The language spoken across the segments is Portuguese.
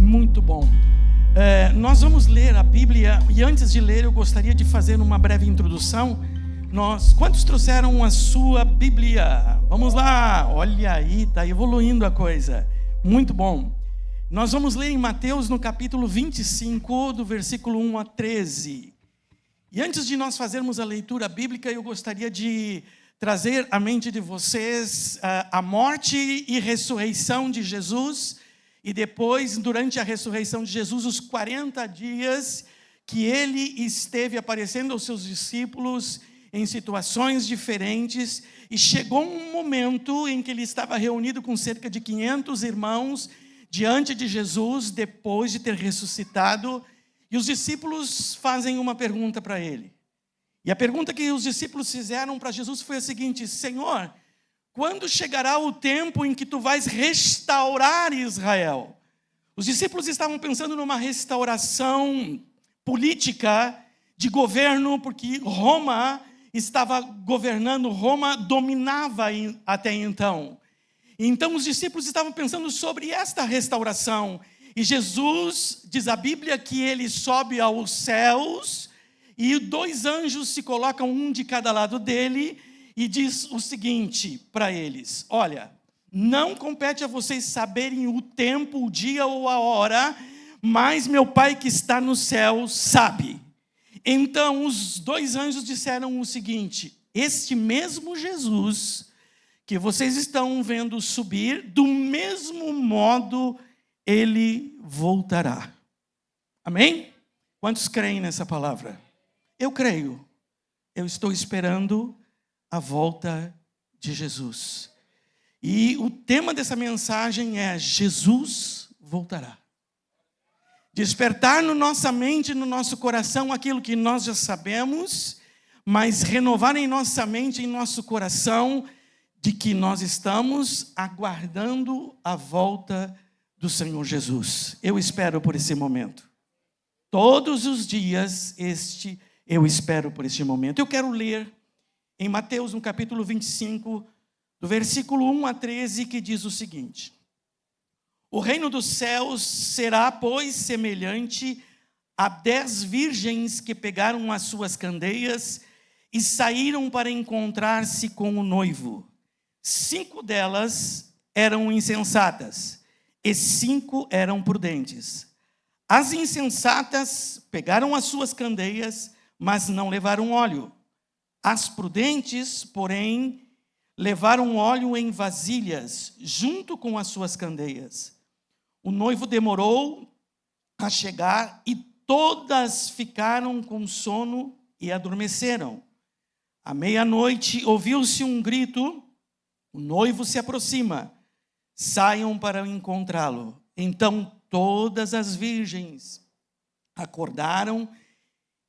Muito bom. Nós vamos ler a Bíblia e antes de ler eu gostaria de fazer uma breve introdução. Quantos trouxeram a sua Bíblia? Vamos lá, olha aí, está evoluindo a coisa. Muito bom. Nós vamos ler em Mateus no capítulo 25, do versículo 1 a 13. E antes de nós fazermos a leitura bíblica, eu gostaria de trazer à mente de vocês a morte e ressurreição de Jesus. E depois, durante a ressurreição de Jesus, os 40 dias que ele esteve aparecendo aos seus discípulos em situações diferentes. E chegou um momento em que ele estava reunido com cerca de 500 irmãos diante de Jesus, depois de ter ressuscitado. E os discípulos fazem uma pergunta para ele. E a pergunta que os discípulos fizeram para Jesus foi a seguinte: Senhor, quando chegará o tempo em que tu vais restaurar Israel? Os discípulos estavam pensando numa restauração política de governo, porque Roma estava governando, Roma dominava até então. Então os discípulos estavam pensando sobre esta restauração. E Jesus, diz a Bíblia, que ele sobe aos céus e 2 anjos se colocam, um de cada lado dele, e diz o seguinte para eles: olha, não compete a vocês saberem o tempo, o dia ou a hora, mas meu Pai que está no céu sabe. Então os 2 anjos disseram o seguinte: este mesmo Jesus que vocês estão vendo subir, do mesmo modo ele voltará. Amém? Quantos creem nessa palavra? Eu creio. Eu estou esperando a volta de Jesus. E o tema dessa mensagem é: Jesus voltará. Despertar na nossa mente, no nosso coração, aquilo que nós já sabemos, mas renovar em nossa mente, em nosso coração, de que nós estamos aguardando a volta do Senhor Jesus. Eu espero por esse momento. Todos os dias eu espero por este momento. Eu quero ler em Mateus, no capítulo 25, do versículo 1 a 13, que diz o seguinte: o reino dos céus será, pois, semelhante a 10 virgens que pegaram as suas candeias e saíram para encontrar-se com o noivo. 5 delas eram insensatas e 5 eram prudentes. As insensatas pegaram as suas candeias, mas não levaram óleo. As prudentes, porém, levaram óleo em vasilhas, junto com as suas candeias. O noivo demorou a chegar e todas ficaram com sono e adormeceram. À meia-noite ouviu-se um grito: o noivo se aproxima, saiam para encontrá-lo. Então todas as virgens acordaram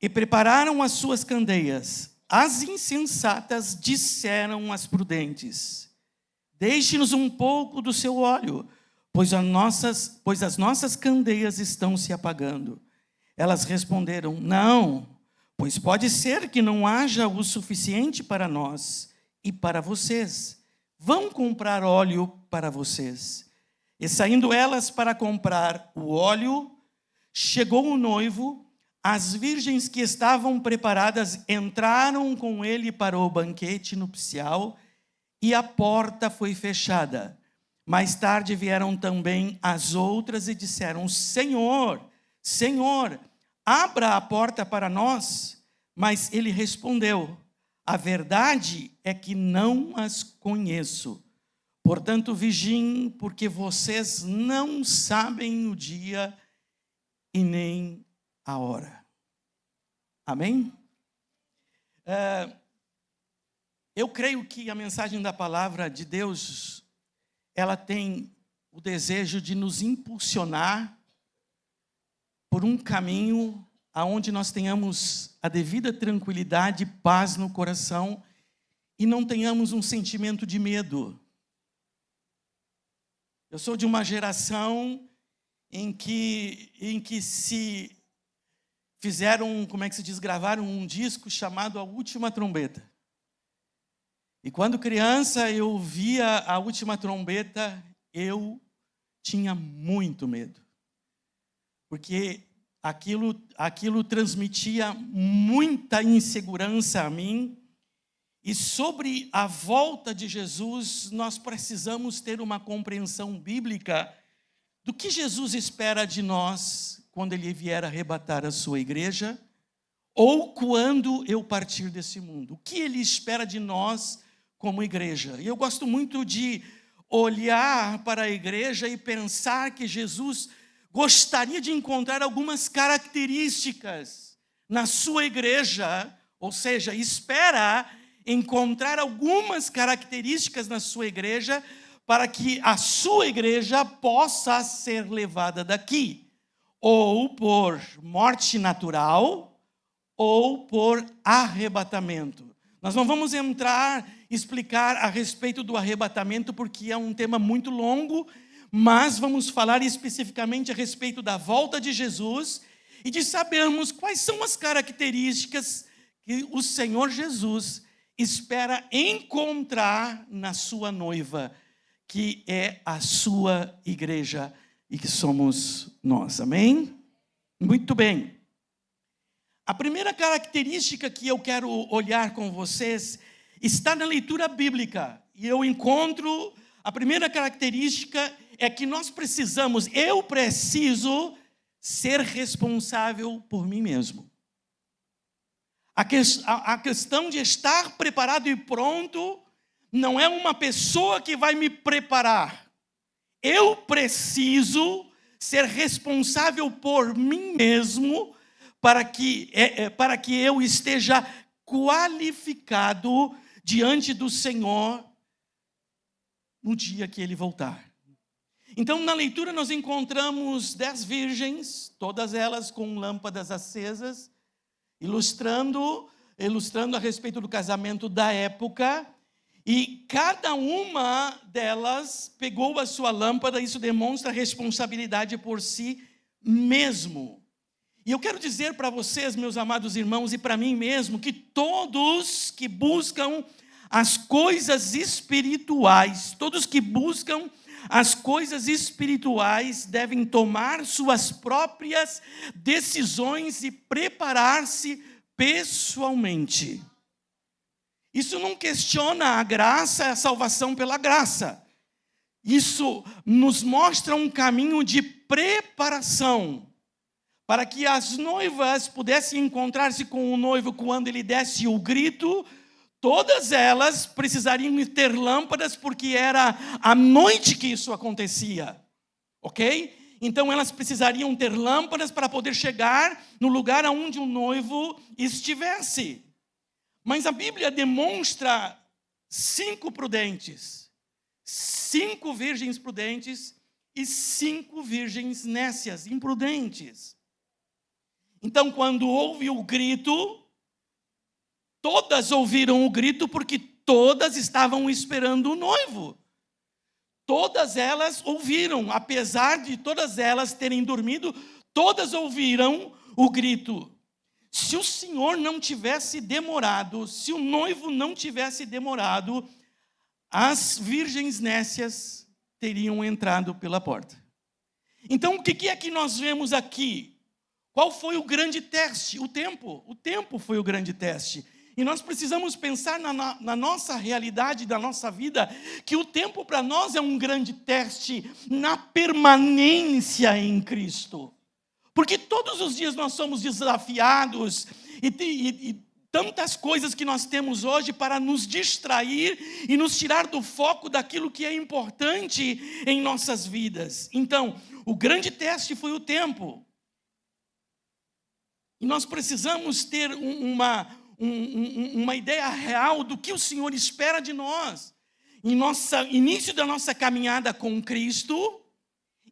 e prepararam as suas candeias. As insensatas disseram às prudentes: deixe-nos um pouco do seu óleo, pois as nossas candeias estão se apagando. Elas responderam: não, pois pode ser que não haja o suficiente para nós e para vocês. Vão comprar óleo para vocês. E saindo elas para comprar o óleo, chegou o noivo. As virgens que estavam preparadas entraram com ele para o banquete nupcial e a porta foi fechada. Mais tarde vieram também as outras e disseram: Senhor, Senhor, abra a porta para nós. Mas ele respondeu: a verdade é que não as conheço. Portanto, vigiem, porque vocês não sabem o dia e nem a hora. Amém? Eu creio que a mensagem da palavra de Deus, ela tem o desejo de nos impulsionar por um caminho aonde nós tenhamos a devida tranquilidade e paz no coração e não tenhamos um sentimento de medo. Eu sou de uma geração em que se fizeram, gravaram um disco chamado A Última Trombeta. E quando criança eu via A Última Trombeta, eu tinha muito medo. porque aquilo transmitia muita insegurança a mim. E sobre a volta de Jesus, nós precisamos ter uma compreensão bíblica do que Jesus espera de nós quando Ele vier arrebatar a sua igreja, ou quando eu partir desse mundo. O que Ele espera de nós como igreja? E eu gosto muito de olhar para a igreja e pensar que Jesus gostaria de encontrar algumas características na sua igreja, ou seja, espera encontrar algumas características na sua igreja para que a sua igreja possa ser levada daqui, ou por morte natural, ou por arrebatamento. Nós não vamos explicar a respeito do arrebatamento, porque é um tema muito longo, mas vamos falar especificamente a respeito da volta de Jesus e de sabermos quais são as características que o Senhor Jesus espera encontrar na sua noiva, que é a sua igreja e que somos nós. Amém? Muito bem. A primeira característica que eu quero olhar com vocês está na leitura bíblica. E eu encontro, a primeira característica é que eu preciso ser responsável por mim mesmo. A questão de estar preparado e pronto não é uma pessoa que vai me preparar. Eu preciso ser responsável por mim mesmo para que eu esteja qualificado diante do Senhor no dia que Ele voltar. Então, na leitura nós encontramos 10 virgens, todas elas com lâmpadas acesas, ilustrando a respeito do casamento da época, e cada uma delas pegou a sua lâmpada. Isso demonstra responsabilidade por si mesmo. E eu quero dizer para vocês, meus amados irmãos, e para mim mesmo, que todos que buscam as coisas espirituais, devem tomar suas próprias decisões e preparar-se pessoalmente. Isso não questiona a graça, a salvação pela graça. Isso nos mostra um caminho de preparação para que as noivas pudessem encontrar-se com o noivo quando ele desse o grito. Todas elas precisariam ter lâmpadas, porque era à noite que isso acontecia, ok? Então elas precisariam ter lâmpadas para poder chegar no lugar onde o noivo estivesse. Mas a Bíblia demonstra 5 prudentes, 5 virgens prudentes e 5 virgens nécias, imprudentes. Então, quando houve o grito, todas ouviram o grito porque todas estavam esperando o noivo. Todas elas ouviram, apesar de todas elas terem dormido, todas ouviram o grito. Se o Senhor não tivesse demorado, se o noivo não tivesse demorado, as virgens nécias teriam entrado pela porta. Então, o que é que nós vemos aqui? Qual foi o grande teste? O tempo. O tempo foi o grande teste. E nós precisamos pensar na nossa realidade, da nossa vida, que o tempo para nós é um grande teste na permanência em Cristo. Porque todos os dias nós somos desafiados e tantas coisas que nós temos hoje para nos distrair e nos tirar do foco daquilo que é importante em nossas vidas. Então, o grande teste foi o tempo. E nós precisamos ter uma ideia real do que o Senhor espera de nós. Em início da nossa caminhada com Cristo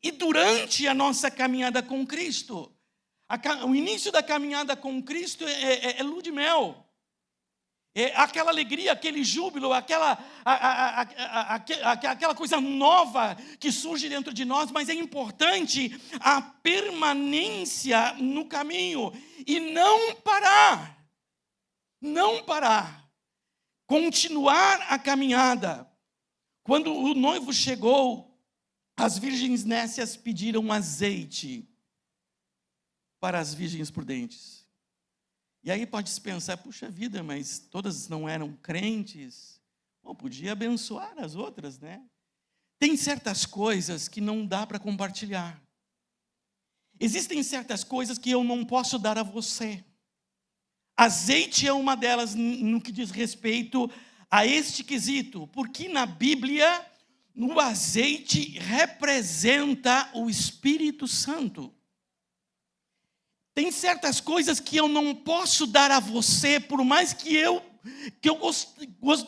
e durante a nossa caminhada com Cristo. O início da caminhada com Cristo é lua de mel. É aquela alegria, aquele júbilo, aquela coisa nova que surge dentro de nós, mas é importante a permanência no caminho e não parar. Não parar. Continuar a caminhada. Quando o noivo chegou, as virgens nécias pediram azeite. para as virgens prudentes. E aí pode se pensar, puxa vida, mas todas não eram crentes. Bom, podia abençoar as outras, né? Tem certas coisas que não dá para compartilhar. Existem certas coisas que eu não posso dar a você. Azeite é uma delas no que diz respeito a este quesito, porque na Bíblia, o azeite representa o Espírito Santo. Tem certas coisas que eu não posso dar a você, por mais que eu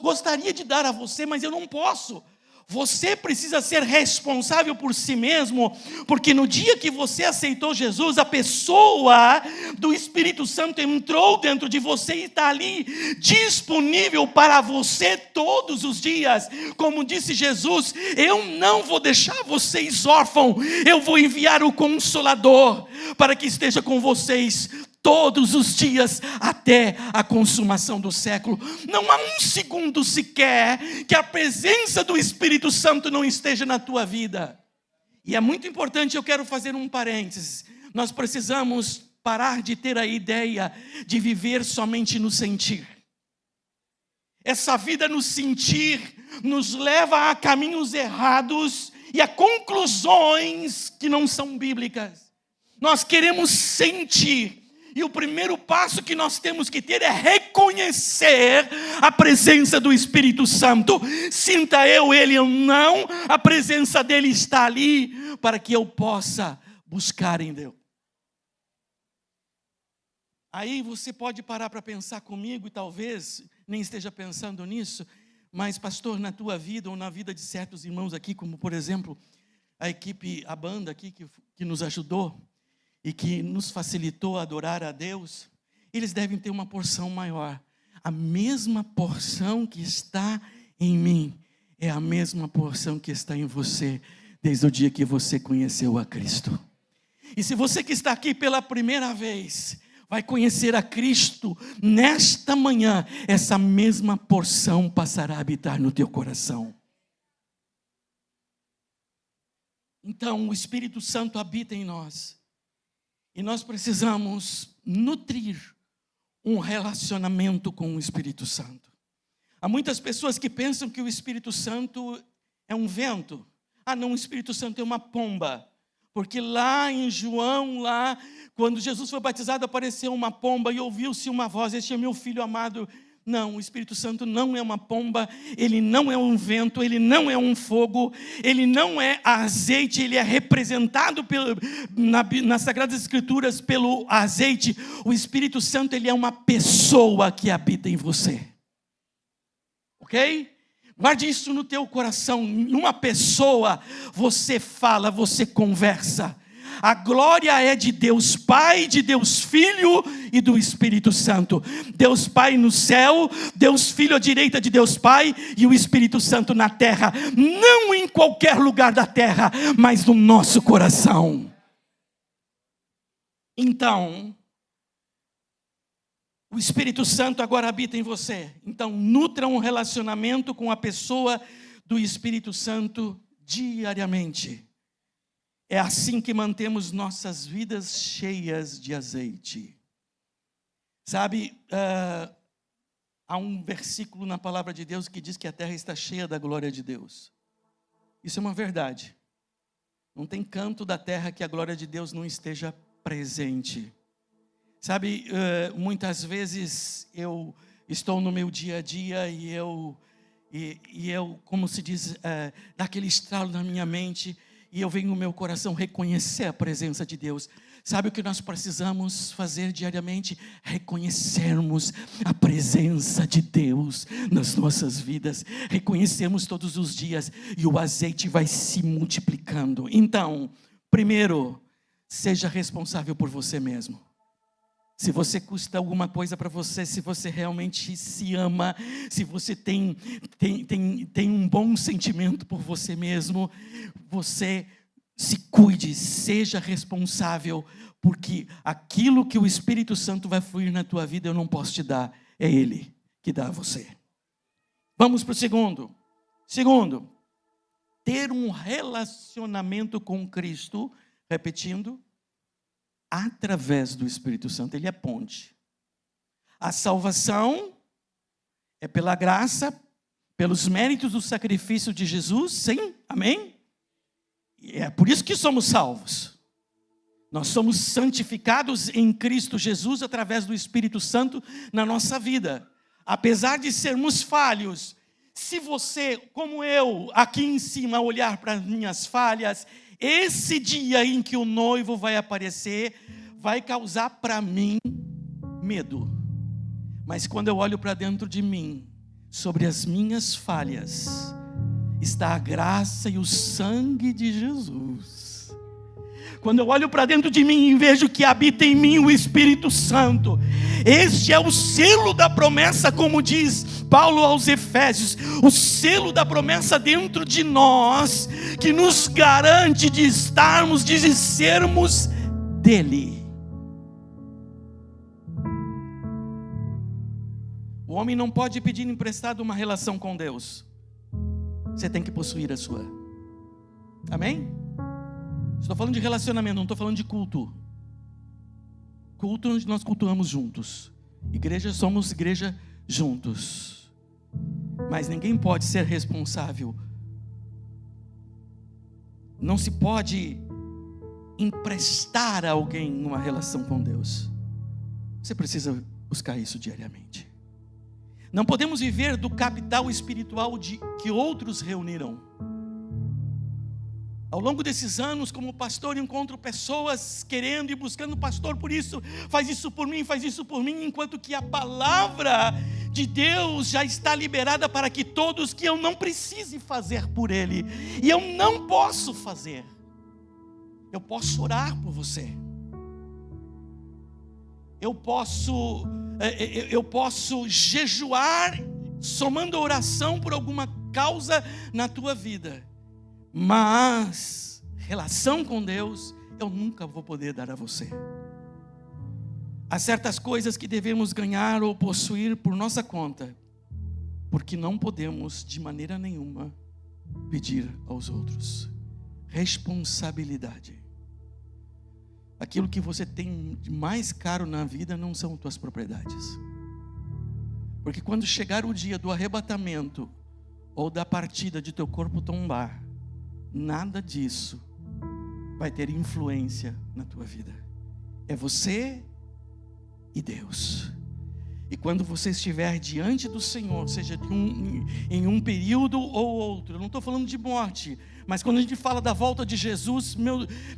gostaria de dar a você, mas eu não posso. Você precisa ser responsável por si mesmo, porque no dia que você aceitou Jesus, a pessoa do Espírito Santo entrou dentro de você e está ali disponível para você todos os dias. Como disse Jesus, eu não vou deixar vocês órfãos, eu vou enviar o Consolador para que esteja com vocês todos os dias até a consumação do século. Não há um segundo sequer que a presença do Espírito Santo não esteja na tua vida. E é muito importante, eu quero fazer um parênteses. Nós precisamos parar de ter a ideia de viver somente no sentir. Essa vida no sentir nos leva a caminhos errados e a conclusões que não são bíblicas. Nós queremos sentir. E o primeiro passo que nós temos que ter é reconhecer a presença do Espírito Santo. Sinta ele ou não, a presença dele está ali para que eu possa buscar em Deus. Aí você pode parar para pensar comigo e talvez nem esteja pensando nisso, mas pastor, na tua vida ou na vida de certos irmãos aqui, como por exemplo a equipe, a banda aqui que nos ajudou, e que nos facilitou a adorar a Deus, eles devem ter uma porção maior. A mesma porção que está em mim é a mesma porção que está em você, desde o dia que você conheceu a Cristo. E se você que está aqui pela primeira vez vai conhecer a Cristo, nesta manhã, essa mesma porção passará a habitar no teu coração. Então, o Espírito Santo habita em nós. E nós precisamos nutrir um relacionamento com o Espírito Santo. Há muitas pessoas que pensam que o Espírito Santo é um vento. Ah, não, o Espírito Santo é uma pomba. Porque lá em João, quando Jesus foi batizado, apareceu uma pomba e ouviu-se uma voz: este é meu filho amado. Não, o Espírito Santo não é uma pomba, ele não é um vento, ele não é um fogo, ele não é azeite, ele é representado nas Sagradas Escrituras pelo azeite. O Espírito Santo, ele é uma pessoa que habita em você. Ok? Guarde isso no teu coração. Numa pessoa, você fala, você conversa. A glória é de Deus Pai, de Deus Filho e do Espírito Santo. Deus Pai no céu, Deus Filho à direita de Deus Pai e o Espírito Santo na terra. Não em qualquer lugar da terra, mas no nosso coração. Então, o Espírito Santo agora habita em você. Então, nutra um relacionamento com a pessoa do Espírito Santo diariamente. É assim que mantemos nossas vidas cheias de azeite. Sabe, há um versículo na palavra de Deus que diz que a terra está cheia da glória de Deus. Isso é uma verdade. Não tem canto da terra que a glória de Deus não esteja presente. Sabe, muitas vezes eu estou no meu dia a dia e eu, como se diz, dá aquele estralo na minha mente e eu venho no meu coração reconhecer a presença de Deus. Sabe o que nós precisamos fazer diariamente? Reconhecermos a presença de Deus nas nossas vidas. Reconhecemos todos os dias e o azeite vai se multiplicando. Então, primeiro, seja responsável por você mesmo. Se você custa alguma coisa para você, se você realmente se ama, se você tem um bom sentimento por você mesmo, você se cuide, seja responsável, porque aquilo que o Espírito Santo vai fluir na tua vida eu não posso te dar, é Ele que dá a você. Vamos para o segundo. Segundo, ter um relacionamento com Cristo, repetindo, através do Espírito Santo. Ele é ponte. A salvação é pela graça, pelos méritos do sacrifício de Jesus, sim, amém? E é por isso que somos salvos. Nós somos santificados em Cristo Jesus através do Espírito Santo na nossa vida. Apesar de sermos falhos, se você, como eu, aqui em cima, olhar para as minhas falhas, esse dia em que o noivo vai aparecer, vai causar para mim medo. Mas quando eu olho para dentro de mim, sobre as minhas falhas, está a graça e o sangue de Jesus. Quando eu olho para dentro de mim e vejo que habita em mim o Espírito Santo, este é o selo da promessa, como diz Paulo aos Efésios, o selo da promessa dentro de nós, que nos garante de estarmos, de sermos dele. O homem não pode pedir emprestado uma relação com Deus. Você tem que possuir a sua. Amém? Estou falando de relacionamento, não estou falando de culto. Culto onde nós cultuamos juntos. Igreja, somos igreja juntos. Mas ninguém pode ser responsável. Não se pode emprestar a alguém uma relação com Deus. Você precisa buscar isso diariamente. Não podemos viver do capital espiritual que outros reuniram. Ao longo desses anos, como pastor, encontro pessoas querendo e buscando, pastor, por isso, faz isso por mim, enquanto que a palavra de Deus já está liberada para que todos, que eu não precise fazer por ele, e eu não posso fazer. Eu posso orar por você. Eu posso jejuar, somando a oração por alguma causa na tua vida. Mas relação com Deus eu nunca vou poder dar a você. Há certas coisas que devemos ganhar ou possuir por nossa conta, porque não podemos de maneira nenhuma pedir aos outros. Responsabilidade. Aquilo que você tem de mais caro na vida não são tuas propriedades. Porque quando chegar o dia do arrebatamento ou da partida de teu corpo tombar, nada disso vai ter influência na tua vida. É você e Deus. E quando você estiver diante do Senhor, seja em um período ou outro, eu não estou falando de morte, mas quando a gente fala da volta de Jesus,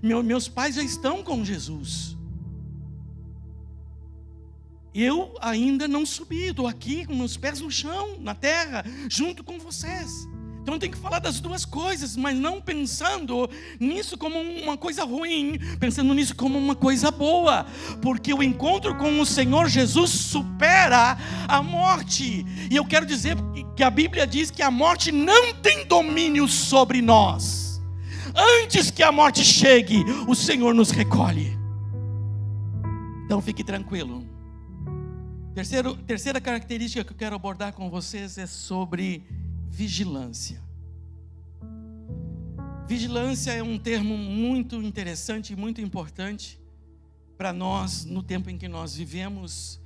meus pais já estão com Jesus. Eu ainda não subi, estou aqui com meus pés no chão, na terra, junto com vocês. Então eu tenho que falar das duas coisas, mas não pensando nisso como uma coisa ruim, pensando nisso como uma coisa boa, porque o encontro com o Senhor Jesus supera a morte. E eu quero dizer que a Bíblia diz que a morte não tem domínio sobre nós. Antes que a morte chegue, o Senhor nos recolhe. Então fique tranquilo. Terceira característica que eu quero abordar com vocês é sobre vigilância. Vigilância é um termo muito interessante e muito importante para nós no tempo em que nós vivemos,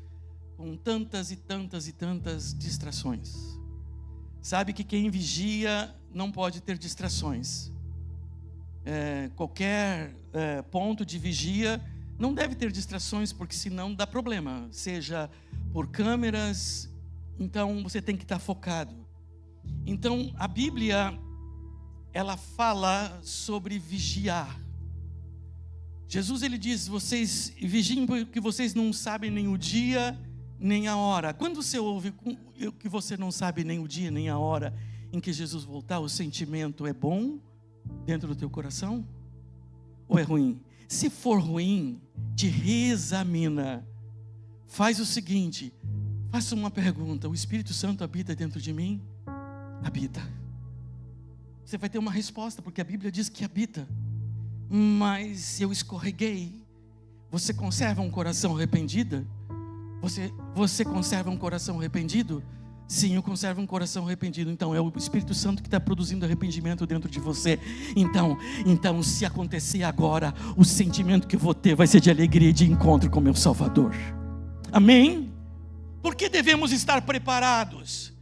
com tantas e tantas e tantas distrações. Sabe que quem vigia não pode ter distrações. Qualquer ponto de vigia não deve ter distrações, porque senão dá problema, seja por câmeras. Então você tem que estar focado. Então a Bíblia, ela fala sobre vigiar. Jesus, ele diz: vocês vigiem porque vocês não sabem nem o dia nem a hora. Quando você ouve que você não sabe nem o dia nem a hora em que Jesus voltar, o sentimento é bom dentro do teu coração ou é ruim? Se for ruim, te reexamina. Faz o seguinte, faça uma pergunta: o Espírito Santo habita dentro de mim? Habita. Você vai ter uma resposta, porque a Bíblia diz que habita. Mas eu escorreguei. Você conserva um coração arrependido? Você conserva um coração arrependido? Sim, eu conservo um coração arrependido. Então é o Espírito Santo que está produzindo arrependimento dentro de você. Então, se acontecer agora, o sentimento que eu vou ter vai ser de alegria e de encontro com meu Salvador. Amém? Por que devemos estar preparados?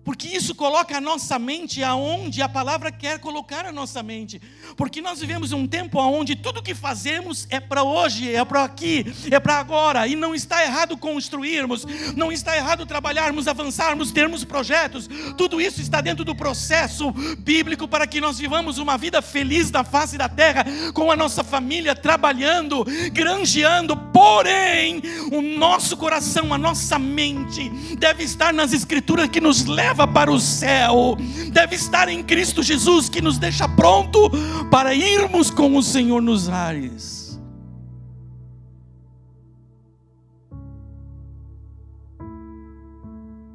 Porque isso coloca a nossa mente aonde a palavra quer colocar a nossa mente. Porque nós vivemos um tempo onde tudo que fazemos é para hoje, é para aqui, é para agora. E não está errado construirmos, não está errado trabalharmos, avançarmos, termos projetos. Tudo isso está dentro do processo bíblico para que nós vivamos uma vida feliz na face da terra, com a nossa família, trabalhando, granjeando. Porém, o nosso coração, a nossa mente deve estar nas Escrituras que nos leva para o céu, deve estar em Cristo Jesus, que nos deixa pronto para irmos com o Senhor nos ares.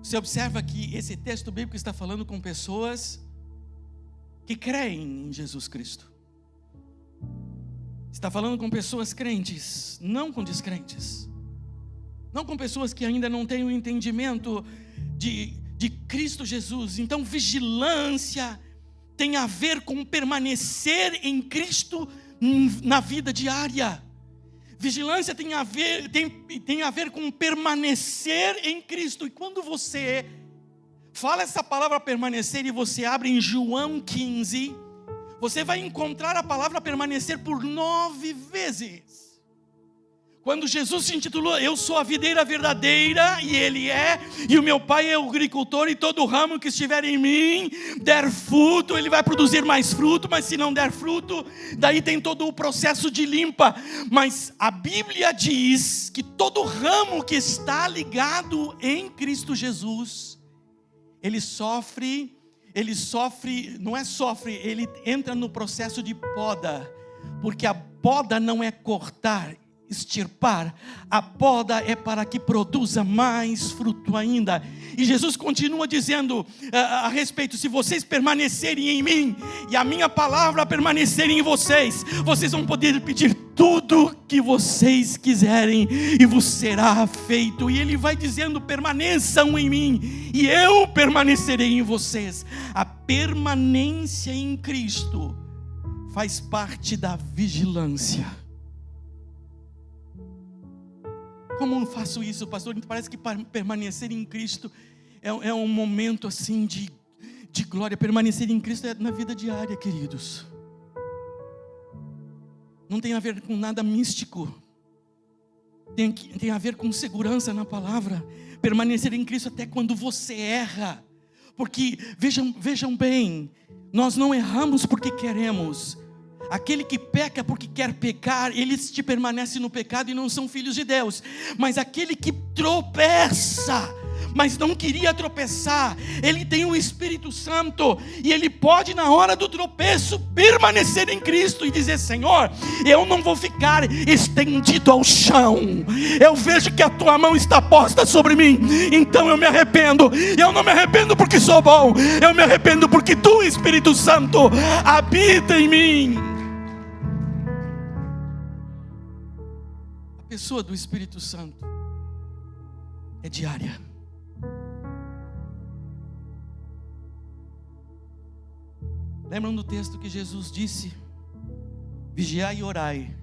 Você observa que esse texto bíblico está falando com pessoas que creem em Jesus Cristo. Está falando com pessoas crentes, não com descrentes. Não com pessoas que ainda não têm o entendimento de Cristo Jesus. Então vigilância tem a ver com permanecer em Cristo na vida diária. Vigilância tem a ver com permanecer em Cristo. E quando você fala essa palavra permanecer e você abre em João 15, você vai encontrar a palavra permanecer por 9 vezes. Quando Jesus se intitulou, eu sou a videira verdadeira, e Ele é, e o meu Pai é o agricultor, e todo ramo que estiver em mim, der fruto, ele vai produzir mais fruto, mas se não der fruto, daí tem todo o processo de limpa. Mas a Bíblia diz que todo ramo que está ligado em Cristo Jesus, ele entra no processo de poda, porque a poda não é cortar, extirpar, a poda é para que produza mais fruto ainda. E Jesus continua dizendo a respeito: se vocês permanecerem em mim e a minha palavra permanecerem em vocês, vocês vão poder pedir tudo que vocês quiserem e vos será feito. E ele vai dizendo: permaneçam em mim e eu permanecerei em vocês. A permanência em Cristo faz parte da vigilância. Como eu faço isso, pastor? Parece que permanecer em Cristo é um momento assim de glória. Permanecer em Cristo é na vida diária, queridos. Não tem a ver com nada místico. Tem a ver com segurança na palavra. Permanecer em Cristo até quando você erra. Porque, vejam bem, nós não erramos porque queremos. Aquele que peca porque quer pecar, eles te permanecem no pecado e não são filhos de Deus. Mas aquele que tropeça, mas não queria tropeçar, ele tem o Espírito Santo, e ele pode na hora do tropeço permanecer em Cristo e dizer: Senhor, eu não vou ficar estendido ao chão, eu vejo que a tua mão está posta sobre mim, então eu me arrependo. Eu não me arrependo porque sou bom, eu me arrependo porque tu, Espírito Santo, habita em mim. A pessoa do Espírito Santo é diária. Lembram do texto que Jesus disse: vigiai e orai,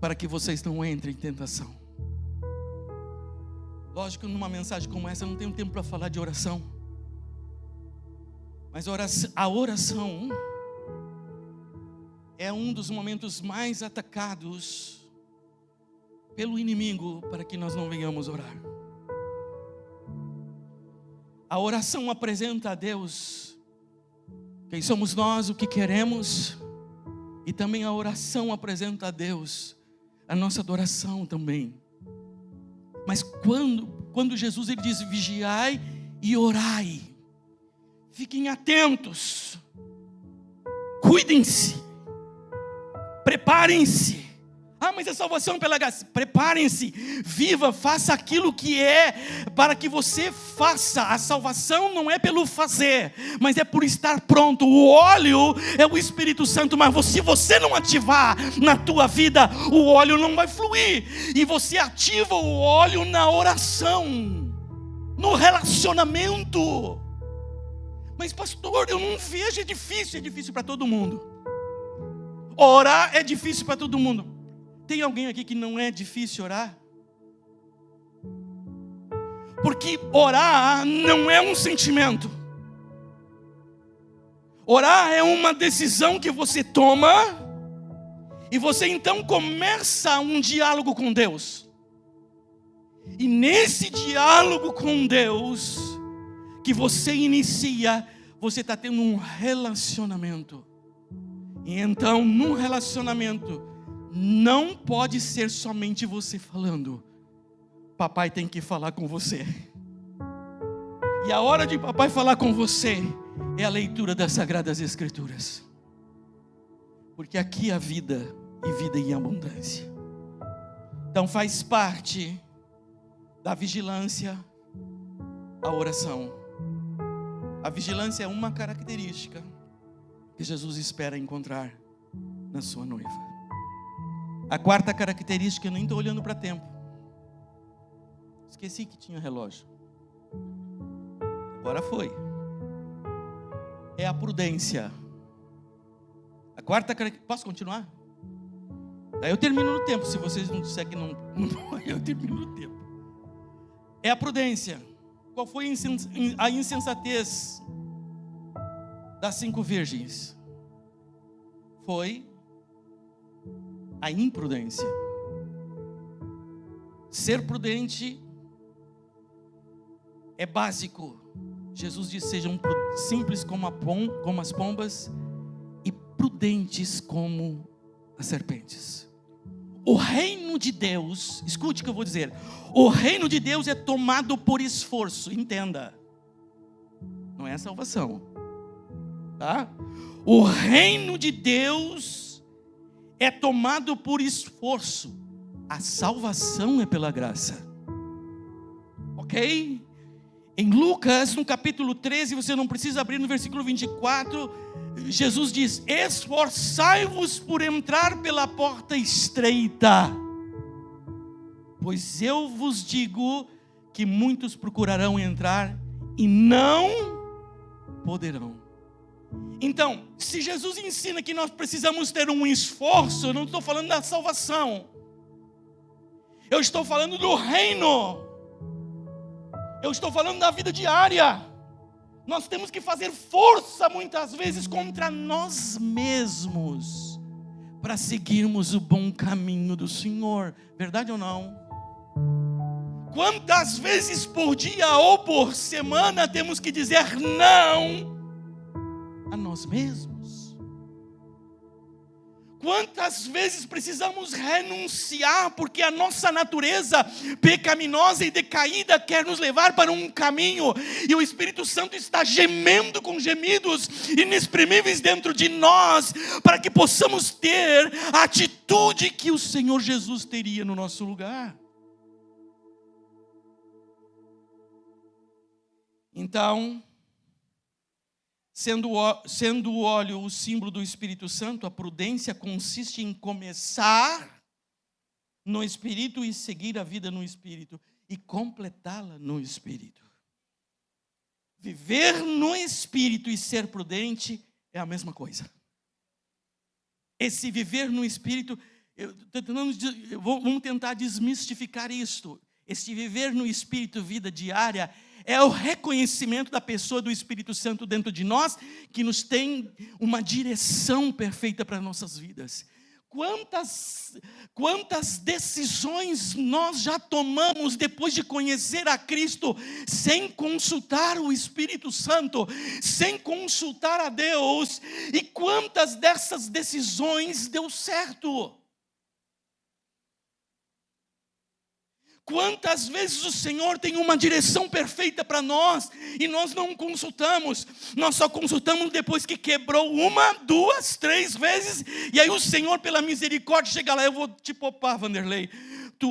para que vocês não entrem em tentação. Lógico que numa mensagem como essa eu não tenho tempo para falar de oração. Mas a oração é um dos momentos mais atacados pelo inimigo para que nós não venhamos orar. A oração apresenta a Deus quem somos nós, o que queremos, e também a oração apresenta a Deus a nossa adoração também. Mas quando Jesus ele diz vigiai e orai, fiquem atentos, cuidem-se, preparem-se. Mas a salvação pela graça. Preparem-se, viva, faça aquilo que é para que você faça. A salvação não é pelo fazer, mas é por estar pronto. O óleo é o Espírito Santo, mas se você não ativar na tua vida, o óleo não vai fluir. E você ativa o óleo na oração. no relacionamento. Mas pastor, eu não vejo, é difícil para todo mundo. Orar é difícil para todo mundo. Tem alguém aqui que não é difícil orar? Porque orar não é um sentimento. Orar é uma decisão que você toma e você então começa um diálogo com Deus. E nesse diálogo com Deus que você inicia, você está tendo um relacionamento. E então, num relacionamento, não pode ser somente você falando. Papai tem que falar com você. E a hora de papai falar com você é a leitura das Sagradas Escrituras. Porque aqui há vida, e vida em abundância. Então faz parte da vigilância a oração. A vigilância é uma característica que Jesus espera encontrar na sua noiva. A quarta característica, eu nem estou olhando para tempo. Esqueci que tinha relógio. Agora foi. É a prudência. A quarta característica. Posso continuar? Aí eu termino no tempo. Se vocês não disserem que não, eu termino no tempo. É a prudência. Qual foi a insensatez das 5 virgens? Foi a imprudência. Ser prudente é básico. Jesus diz: sejam simples como as pombas e prudentes como as serpentes. O reino de Deus, escute o que eu vou dizer. O reino de Deus é tomado por esforço, entenda. Não é salvação, tá? O reino de Deus é tomado por esforço. A salvação é pela graça. Ok? Em Lucas, no capítulo 13, você não precisa abrir, no versículo 24, Jesus diz: esforçai-vos por entrar pela porta estreita, pois eu vos digo que muitos procurarão entrar e não poderão. Então, se Jesus ensina que nós precisamos ter um esforço, eu não estou falando da salvação, eu estou falando do reino. Eu estou falando da vida diária. Nós temos que fazer força muitas vezes contra nós mesmos para seguirmos o bom caminho do Senhor. Verdade ou não? Quantas vezes por dia ou por semana temos que dizer não a nós mesmos? Quantas vezes precisamos renunciar porque a nossa natureza pecaminosa e decaída quer nos levar para um caminho e o Espírito Santo está gemendo com gemidos inexprimíveis dentro de nós para que possamos ter a atitude que o Senhor Jesus teria no nosso lugar. Então, sendo o óleo o símbolo do Espírito Santo, a prudência consiste em começar no Espírito e seguir a vida no Espírito e completá-la no Espírito. Viver no Espírito e ser prudente é a mesma coisa. Esse viver no Espírito, vamos tentar desmistificar isto. Esse viver no Espírito, vida diária, é o reconhecimento da pessoa do Espírito Santo dentro de nós, que nos tem uma direção perfeita para nossas vidas. Quantas decisões nós já tomamos depois de conhecer a Cristo, sem consultar o Espírito Santo, sem consultar a Deus, e quantas dessas decisões deu certo? Quantas vezes o Senhor tem uma direção perfeita para nós e nós não consultamos? Nós só consultamos depois que quebrou 1, 2, 3 vezes. E aí o Senhor, pela misericórdia, chega lá: eu vou te poupar, Vanderlei.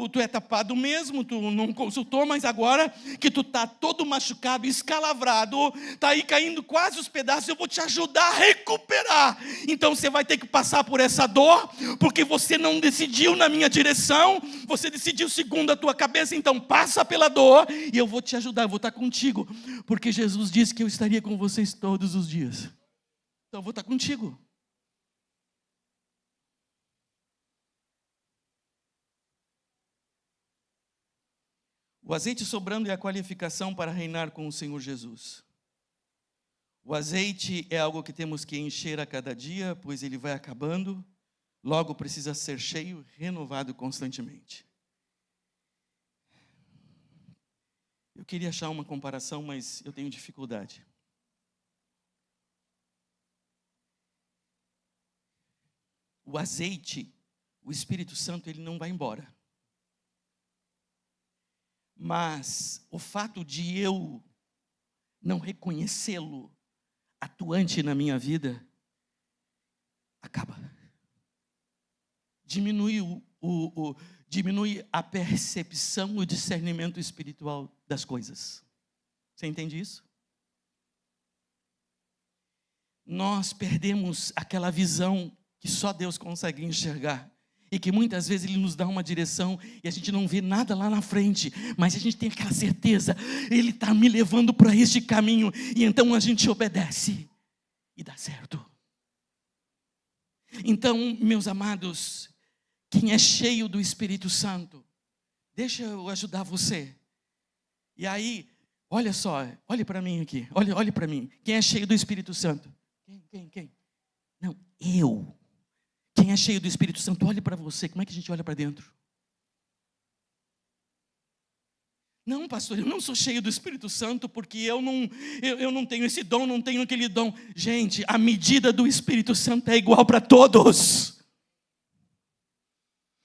tu é tapado mesmo, tu não consultou, mas agora que tu está todo machucado, escalavrado, está aí caindo quase os pedaços, eu vou te ajudar a recuperar. Então você vai ter que passar por essa dor, porque você não decidiu na minha direção, você decidiu segundo a tua cabeça, então passa pela dor, e eu vou te ajudar, eu vou estar contigo, porque Jesus disse que eu estaria com vocês todos os dias. Então eu vou estar contigo. O azeite sobrando é a qualificação para reinar com o Senhor Jesus. O azeite é algo que temos que encher a cada dia, pois ele vai acabando, logo precisa ser cheio, renovado constantemente. Eu queria achar uma comparação, mas eu tenho dificuldade. O azeite, o Espírito Santo, ele não vai embora. Mas o fato de eu não reconhecê-lo atuante na minha vida, acaba. Diminui diminui a percepção, o discernimento espiritual das coisas. Você entende isso? Nós perdemos aquela visão que só Deus consegue enxergar. E que muitas vezes Ele nos dá uma direção e a gente não vê nada lá na frente, mas a gente tem aquela certeza, Ele está me levando para este caminho, e então a gente obedece e dá certo. Então, meus amados, quem é cheio do Espírito Santo, deixa eu ajudar você. E aí, olha só, olhe para mim aqui, olhe para mim. Quem é cheio do Espírito Santo? Quem? Não, eu. Quem é cheio do Espírito Santo, olhe para você. Como é que a gente olha para dentro? Não, pastor, eu não sou cheio do Espírito Santo porque eu não tenho esse dom, não tenho aquele dom. Gente, a medida do Espírito Santo é igual para todos.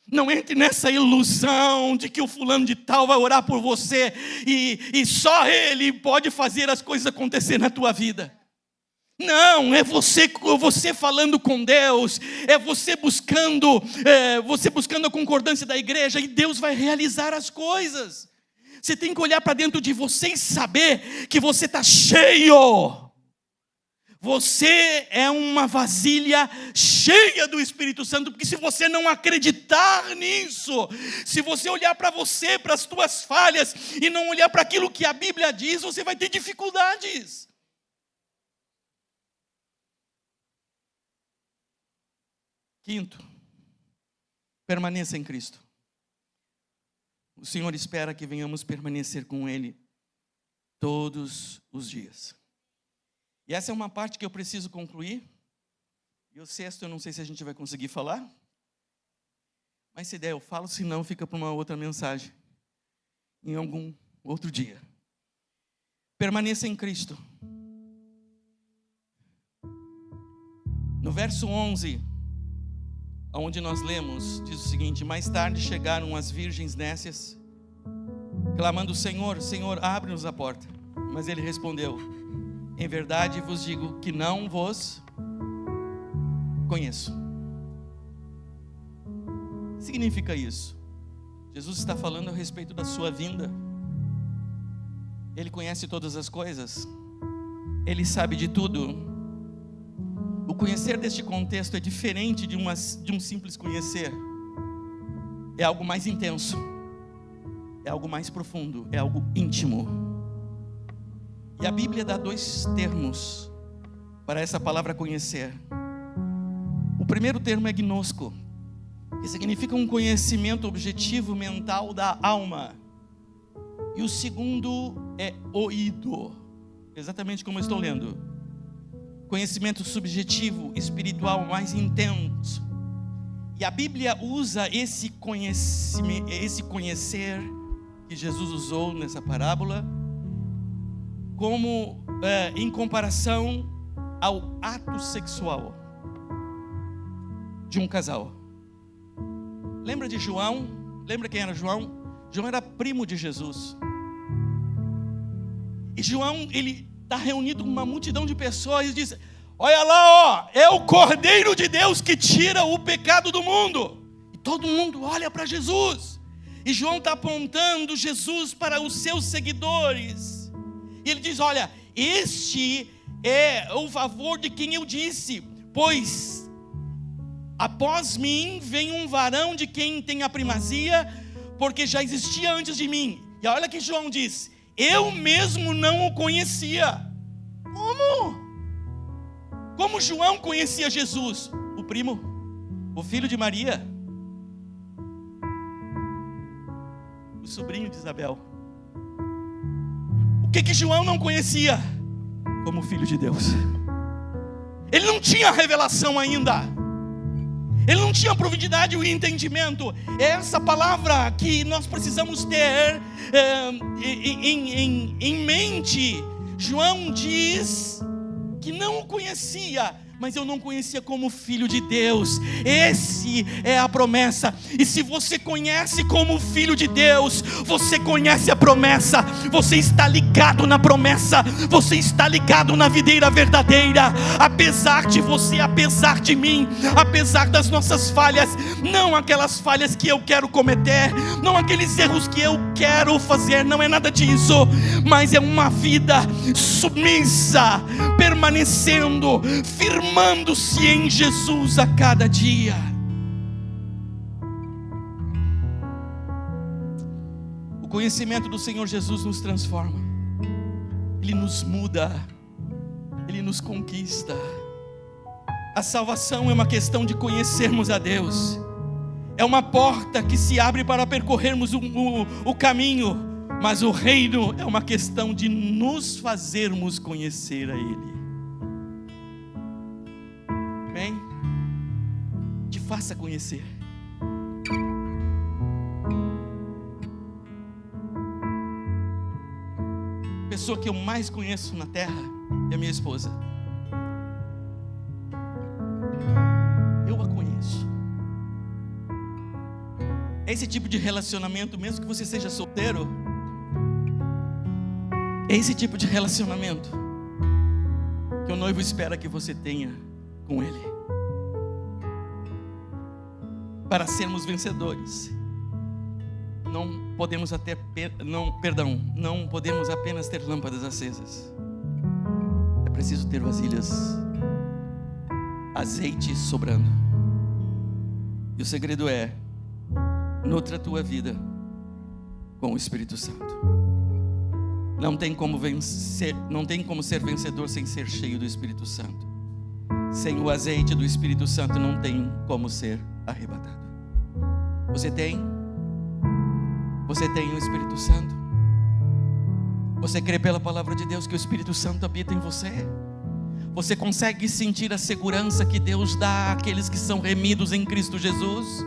Não entre nessa ilusão de que o fulano de tal vai orar por você e só ele pode fazer as coisas acontecer na tua vida. Não, é você falando com Deus, é você buscando a concordância da igreja, e Deus vai realizar as coisas. Você tem que olhar para dentro de você e saber que você está cheio. Você é uma vasilha cheia do Espírito Santo, porque se você não acreditar nisso, se você olhar para você, para as tuas falhas, e não olhar para aquilo que a Bíblia diz, você vai ter dificuldades. Quinto, permaneça em Cristo. O Senhor espera que venhamos permanecer com Ele todos os dias. E essa é uma parte que eu preciso concluir. E o sexto, eu não sei se a gente vai conseguir falar. Mas se der, eu falo, se não, fica para uma outra mensagem. Em algum outro dia. Permaneça em Cristo. No verso 11... onde nós lemos, diz o seguinte: mais tarde chegaram as virgens nécias, clamando: Senhor, Senhor, abre-nos a porta. Mas ele respondeu: em verdade vos digo que não vos conheço. O que significa isso? Jesus está falando a respeito da sua vinda. Ele conhece todas as coisas, Ele sabe de tudo. O conhecer deste contexto é diferente de um simples conhecer. É algo mais intenso, é algo mais profundo, é algo íntimo. E a Bíblia dá dois termos para essa palavra conhecer. O primeiro termo é gnosco, que significa um conhecimento objetivo mental da alma. E o segundo é oído, exatamente como eu estou lendo. Conhecimento subjetivo, espiritual, mais intenso. E a Bíblia usa esse conhecer que Jesus usou nessa parábola como em comparação ao ato sexual de um casal. Lembra de João? Lembra quem era João? João era primo de Jesus. E João, ele está reunido com uma multidão de pessoas e diz: olha lá, é o Cordeiro de Deus que tira o pecado do mundo. E todo mundo olha para Jesus. E João está apontando Jesus para os seus seguidores. E ele diz: olha, este é o favor de quem eu disse, pois após mim vem um varão de quem tem a primazia, porque já existia antes de mim. E olha que João diz: eu mesmo não o conhecia. Como João conhecia Jesus? O primo, o filho de Maria, o sobrinho de Isabel. O que João não conhecia? Como filho de Deus. Ele não tinha revelação ainda. Ele não tinha profundidade e entendimento. É essa palavra que nós precisamos ter em mente. João diz que não o conhecia, mas eu não conhecia como filho de Deus. Esse é a promessa. E se você conhece como filho de Deus, você conhece a promessa. Você está ligado na promessa. Você está ligado na videira verdadeira. Apesar de você, apesar de mim, apesar das nossas falhas, não aquelas falhas que eu quero cometer, não aqueles erros que eu quero fazer, não é nada disso, mas é uma vida submissa, permanecendo, firmando-se em Jesus a cada dia. O conhecimento do Senhor Jesus nos transforma, Ele nos muda, Ele nos conquista. A salvação é uma questão de conhecermos a Deus. É uma porta que se abre para percorrermos o caminho, mas o reino é uma questão de nos fazermos conhecer a Ele. Bem, te faça conhecer. A pessoa que eu mais conheço na terra é a minha esposa. Eu a conheço. É esse tipo de relacionamento, mesmo que você seja solteiro, é esse tipo de relacionamento que o noivo espera que você tenha com Ele. Para sermos vencedores, não podemos apenas ter lâmpadas acesas. É preciso ter vasilhas, azeite sobrando. E o segredo é: nutra a tua vida com o Espírito Santo. Não tem como ser vencedor sem ser cheio do Espírito Santo. Sem o azeite do Espírito Santo não tem como ser arrebatado. Você tem o Espírito Santo? Você crê pela palavra de Deus que o Espírito Santo habita em você? Você consegue sentir a segurança que Deus dá àqueles que são remidos em Cristo Jesus?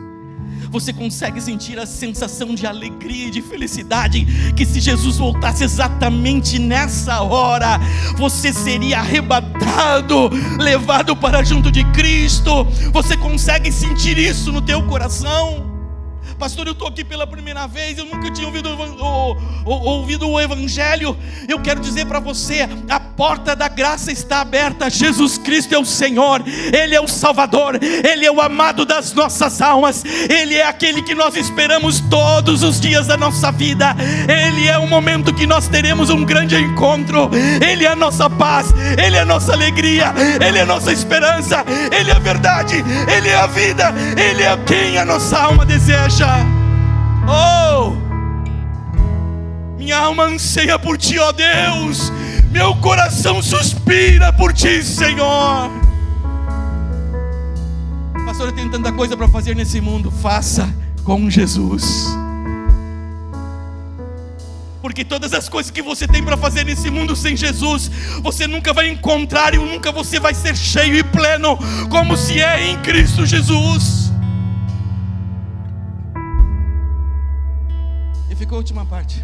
Você consegue sentir a sensação de alegria e de felicidade, que se Jesus voltasse exatamente nessa hora, você seria arrebatado, levado para junto de Cristo? Você consegue sentir isso no teu coração? Pastor, eu estou aqui pela primeira vez, eu nunca tinha ouvido o Evangelho. Eu quero dizer para você: a porta da graça está aberta. Jesus Cristo é o Senhor, Ele é o Salvador, Ele é o amado das nossas almas, Ele é aquele que nós esperamos todos os dias da nossa vida. Ele é o momento que nós teremos um grande encontro. Ele é a nossa paz, Ele é a nossa alegria, Ele é a nossa esperança, Ele é a verdade, Ele é a vida, Ele é quem a nossa alma deseja. Oh, minha alma anseia por Ti, ó Deus. Meu coração suspira por Ti, Senhor. Pastor, eu tenho tanta coisa para fazer nesse mundo. Faça com Jesus. Porque todas as coisas que você tem para fazer nesse mundo sem Jesus, você nunca vai encontrar, e nunca você vai ser cheio e pleno como se é em Cristo Jesus. Ficou a última parte.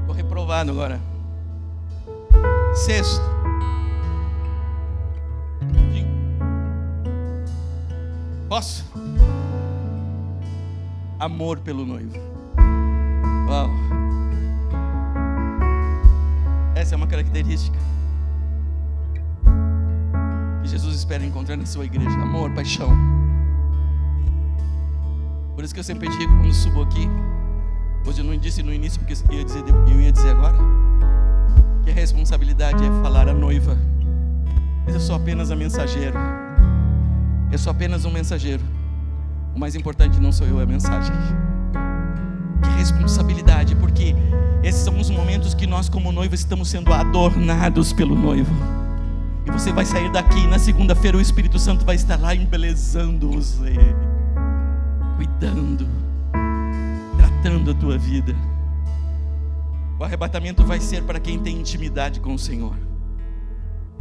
Estou reprovado agora. Sexto. Posso? Amor pelo noivo. Uau. Essa é uma característica que Jesus espera encontrar na sua igreja. Amor, paixão. Por isso que eu sempre digo quando subo aqui, hoje eu não disse no início porque eu ia dizer agora, que a responsabilidade é falar à noiva. Mas eu sou apenas a mensageiro. Eu sou apenas um mensageiro. O mais importante não sou eu, é a mensagem. Que responsabilidade, porque esses são os momentos que nós como noiva estamos sendo adornados pelo noivo. E você vai sair daqui e na segunda-feira o Espírito Santo vai estar lá embelezando você, cuidando, tratando a tua vida. O arrebatamento vai ser para quem tem intimidade com o Senhor.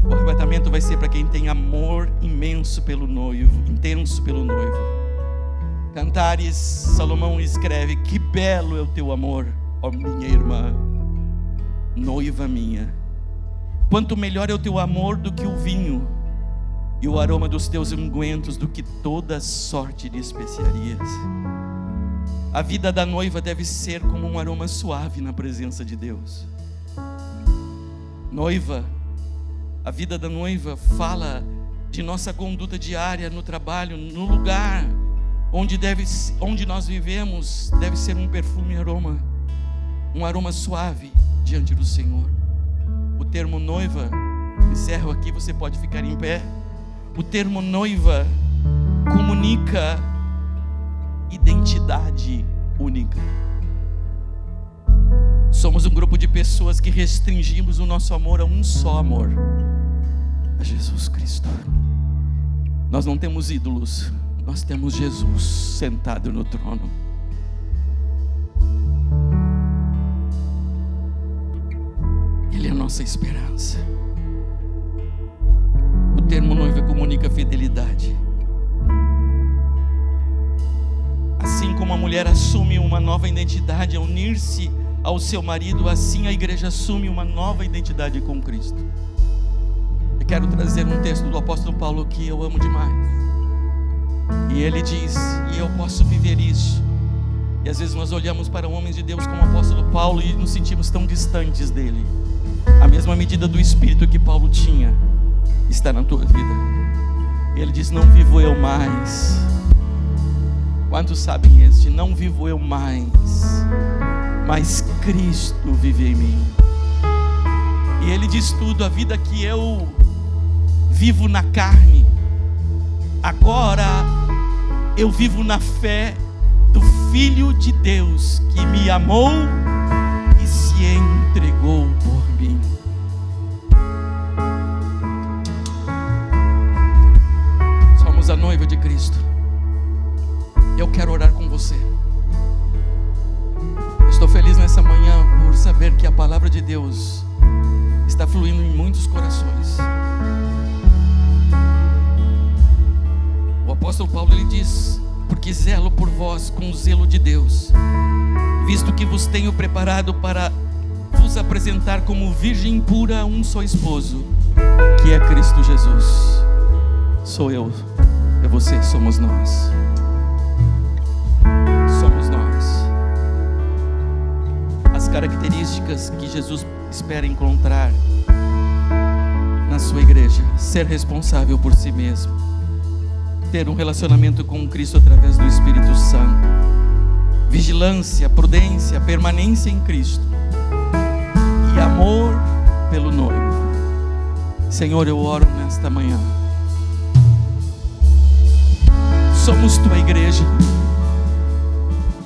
O arrebatamento vai ser para quem tem amor imenso pelo noivo, intenso pelo noivo. Cantares, Salomão escreve: que belo é o teu amor, ó minha irmã, noiva minha. Quanto melhor é o teu amor do que o vinho, e o aroma dos teus ungüentos do que toda sorte de especiarias. A vida da noiva deve ser como um aroma suave na presença de Deus. Noiva, a vida da noiva fala de nossa conduta diária no trabalho, no lugar onde nós vivemos. Deve ser um perfume e aroma, um aroma suave diante do Senhor. O termo noiva, encerro aqui, você pode ficar em pé. O termo noiva comunica identidade única. Somos um grupo de pessoas que restringimos o nosso amor a um só amor, a Jesus Cristo. Nós não temos ídolos, nós temos Jesus sentado no trono. Ele é a nossa esperança. O termo noiva comunica fidelidade. Assim como a mulher assume uma nova identidade ao unir-se ao seu marido, assim a igreja assume uma nova identidade com Cristo. Eu quero trazer um texto do apóstolo Paulo que eu amo demais. E ele diz, e eu posso viver isso. E às vezes nós olhamos para homens de Deus como o apóstolo Paulo e nos sentimos tão distantes dele. A mesma medida do Espírito que Paulo tinha está na tua vida. E ele diz: não vivo eu mais. Quantos sabem este? Não vivo eu mais, mas Cristo vive em mim. E ele diz tudo: a vida que eu vivo na carne, agora eu vivo na fé do Filho de Deus que me amou e se entregou por mim. Somos a noiva de Cristo. Eu quero orar com você. Estou feliz nessa manhã por saber que a palavra de Deus está fluindo em muitos corações. O apóstolo Paulo, ele diz: porque zelo por vós com o zelo de Deus, visto que vos tenho preparado para vos apresentar como virgem pura a um só esposo, que é Cristo Jesus. Sou eu, é você, somos nós. Somos nós. As características que Jesus espera encontrar na sua igreja: ser responsável por si mesmo, ter um relacionamento com Cristo através do Espírito Santo, vigilância, prudência, permanência em Cristo e amor pelo noivo. Senhor, eu oro nesta manhã. Somos tua igreja,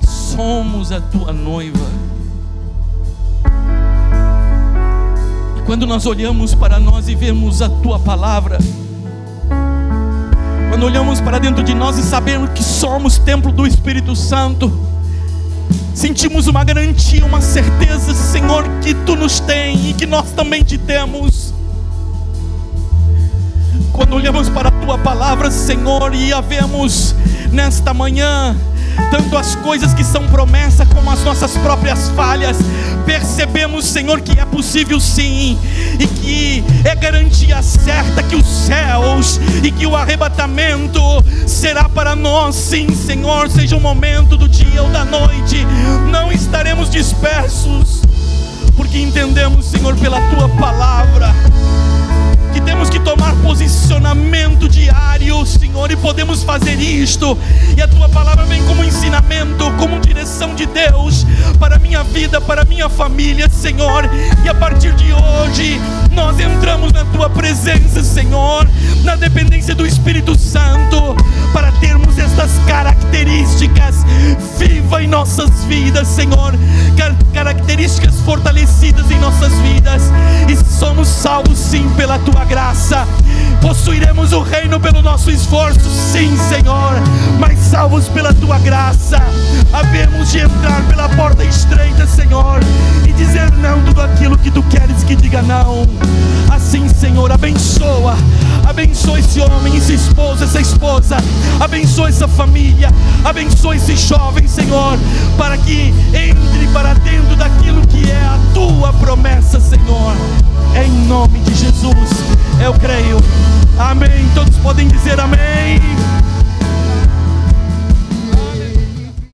somos a tua noiva. E quando nós olhamos para nós e vemos a tua palavra, quando olhamos para dentro de nós e sabemos que somos templo do Espírito Santo, sentimos uma garantia, uma certeza, Senhor, que tu nos tens e que nós também te temos. Quando olhamos para a tua palavra, Senhor, e a vemos nesta manhã, tanto as coisas que são promessa como as nossas próprias falhas, percebemos, Senhor, que é possível sim, e que é garantia certa que os céus e que o arrebatamento será para nós, sim, Senhor. Seja o momento do dia ou da noite, não estaremos dispersos, porque entendemos, Senhor, pela tua palavra, que temos que tomar posicionamento diário, Senhor, e podemos fazer isto, e a Tua palavra vem como ensinamento, como direção de Deus, para a minha vida, para a minha família, Senhor, e a partir de hoje, nós entramos na Tua presença, Senhor, na dependência do Espírito Santo, para termos estas características vivas em nossas vidas, Senhor, características fortalecidas em nossas vidas, e somos salvos sim pela Tua graça. Possuiremos o reino pelo nosso esforço, sim, Senhor, mas salvos pela Tua graça. Havemos de entrar pela porta estreita, Senhor, e dizer não tudo aquilo que Tu queres que diga não. Assim, Senhor, abençoa esse homem, essa esposa, abençoa essa família, abençoa esse jovem, Senhor, para que entre para dentro daquilo que é a Tua promessa, Senhor. Em nome de Jesus, eu creio. Amém. Todos podem dizer amém.